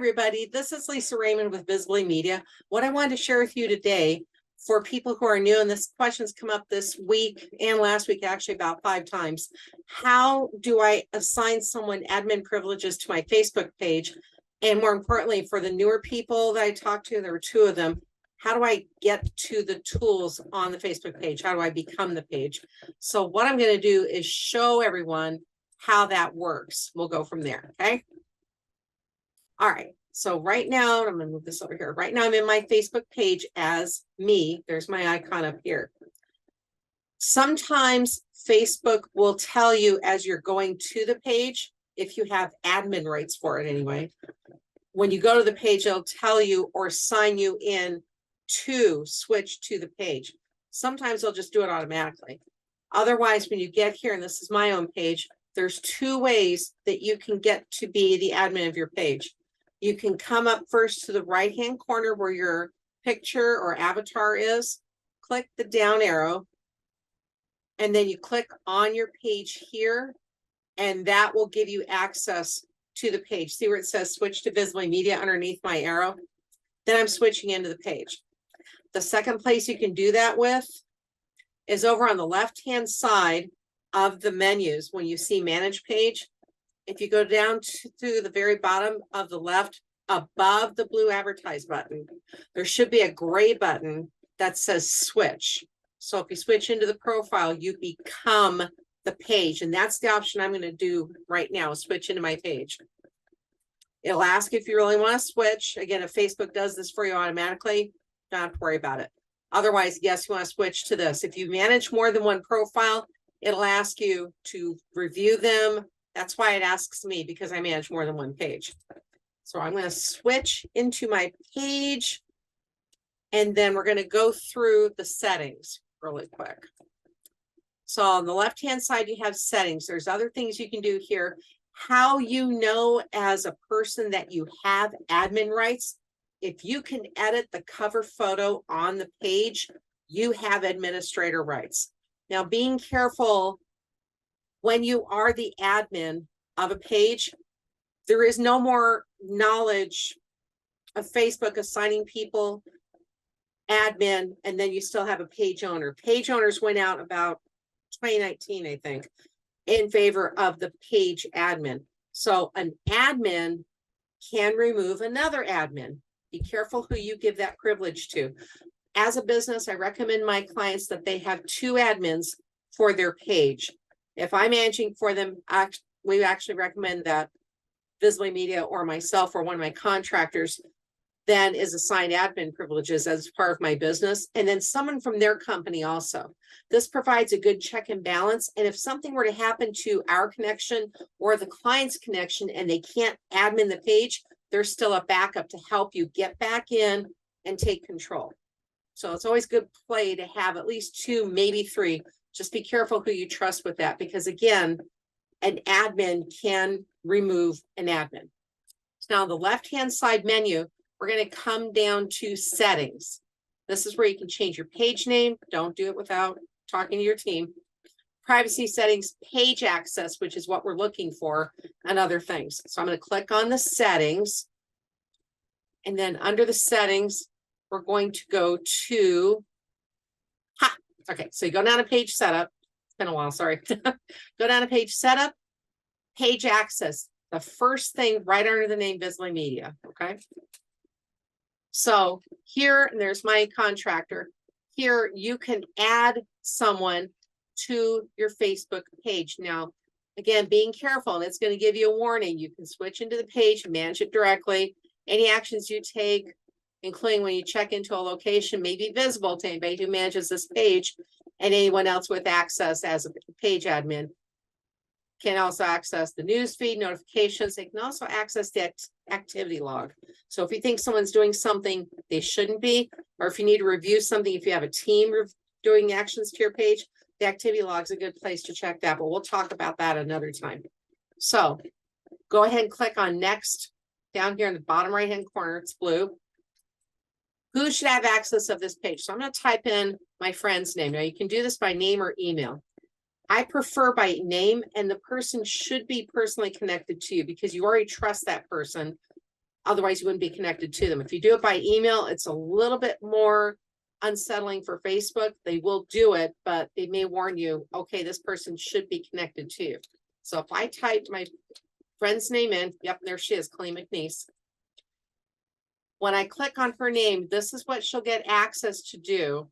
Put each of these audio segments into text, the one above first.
everybody. This is Lisa Raymond with Visibly Media. What I wanted to share with you today for people who are new, and this question's come up this week and last week actually about 5 times. How do I assign someone admin privileges to my Facebook page? And more importantly, for the newer people that I talked to, there were 2 of them. How do I get to the tools on the Facebook page? How do I become the page? So what I'm going to do is show everyone how that works. We'll go from there. Okay. All right. So right now, I'm going to move this over here. Right now, I'm in my Facebook page as me. There's my icon up here. Sometimes Facebook will tell you as you're going to the page, if you have admin rights for it anyway, when you go to the page, it'll tell you or sign you in to switch to the page. Sometimes they'll just do it automatically. Otherwise, when you get here, and this is my own page, there's 2 ways that you can get to be the admin of your page. You can come up first to the right-hand corner where your picture or avatar is, click the down arrow, and then you click on your page here, and that will give you access to the page. See where it says switch to Visibly Media underneath my arrow? Then I'm switching into the page. The second place you can do that with is over on the left-hand side of the menus. When you see manage page, if you go down to the very bottom of the left, above the blue advertise button, there should be a gray button that says switch. So if you switch into the profile, you become the page. And that's the option I'm going to do right now, switch into my page. It'll ask if you really want to switch. Again, if Facebook does this for you automatically, don't have to worry about it. Otherwise, yes, you want to switch to this. If you manage more than one profile, it'll ask you to review them. That's why it asks me, because I manage more than one page. So I'm going to switch into my page, and then we're going to go through the settings really quick. So on the left-hand side, you have settings. There's other things you can do here. How you know as a person that you have admin rights. If you can edit the cover photo on the page, you have administrator rights. Now, being careful when you are the admin of a page, there is no more knowledge of Facebook assigning people admin, and then you still have a page owner. Page owners went out about 2019, I think, in favor of the page admin. So an admin can remove another admin. Be careful who you give that privilege to. As a business, I recommend my clients that they have 2 admins for their page. If I'm managing for them, we actually recommend that Visibly Media or myself or one of my contractors then is assigned admin privileges as part of my business, and then someone from their company also. This provides a good check and balance. And if something were to happen to our connection or the client's connection and they can't admin the page, there's still a backup to help you get back in and take control. So it's always good play to have at least 2, maybe 3. Just be careful who you trust with that, because again, an admin can remove an admin. So now the left-hand side menu, we're going to come down to settings. This is where you can change your page name. Don't do it without talking to your team. Privacy settings, page access, which is what we're looking for, and other things. So I'm going to click on the settings. And then under the settings, we're going to go to, okay, so you go down to page setup. It's been a while, sorry. Go down to page setup, page access. The first thing right under the name Visibly Media, okay? So here, and there's my contractor. Here, you can add someone to your Facebook page. Now, again, being careful, and it's going to give you a warning. You can switch into the page, manage it directly. Any actions you take, including when you check into a location, may be visible to anybody who manages this page, and anyone else with access as a page admin can also access the news feed, notifications. They can also access the activity log. So if you think someone's doing something they shouldn't be, or if you need to review something, if you have a team doing actions to your page, the activity log is a good place to check that, but we'll talk about that another time. So go ahead and click on next down here in the bottom right-hand corner. It's blue. Who should have access of this page? So I'm going to type in my friend's name. Now you can do this by name or email. I prefer by name, and the person should be personally connected to you because you already trust that person Otherwise, you wouldn't be connected to them. If you do it by email, it's a little bit more unsettling for Facebook. They will do it, but they may warn you, okay, this person should be connected to you. So if I type my friend's name in, yep, there she is, Colleen McNeese. When I click on her name, this is what she'll get access to do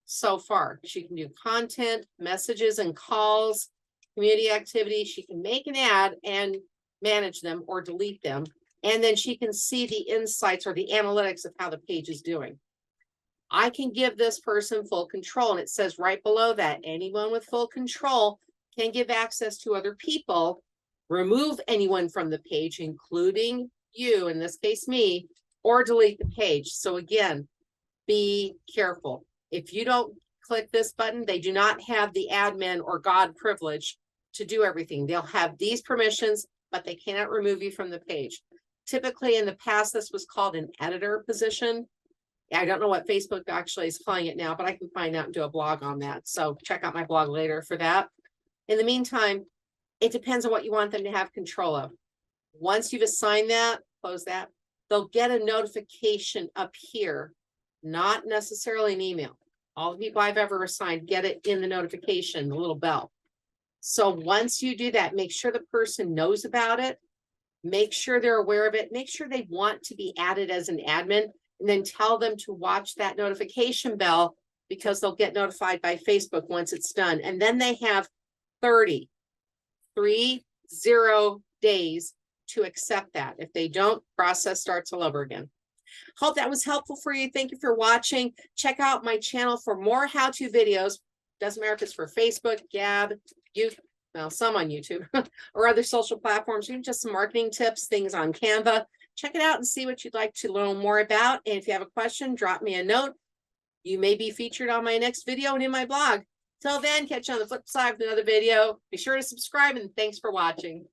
so far. She can do content, messages and calls, community activities. She can make an ad and manage them or delete them. And then she can see the insights or the analytics of how the page is doing. I can give this person full control. And it says right below that, anyone with full control can give access to other people, remove anyone from the page, including you, in this case, me, or delete the page. So again, be careful. If you don't click this button, they do not have the admin or God privilege to do everything. They'll have these permissions, but they cannot remove you from the page. Typically in the past, this was called an editor position. I don't know what Facebook actually is calling it now, but I can find out and do a blog on that. So check out my blog later for that. In the meantime, it depends on what you want them to have control of. Once you've assigned that, close that, they'll get a notification up here, not necessarily an email. All the people I've ever assigned get it in the notification, the little bell. So once you do that, make sure the person knows about it. Make sure they're aware of it. Make sure they want to be added as an admin, and then tell them to watch that notification bell because they'll get notified by Facebook once it's done. And then they have 30 days to accept that. If they don't, process starts all over again. Hope that was helpful for you. Thank you for watching. Check out my channel for more how-to videos. Doesn't matter if it's for Facebook, Gab, well, some on YouTube or other social platforms, even just some marketing tips, things on Canva. Check it out and see what you'd like to learn more about. And if you have a question, drop me a note. You may be featured on my next video and in my blog. Till then, catch you on the flip side of another video. Be sure to subscribe and thanks for watching.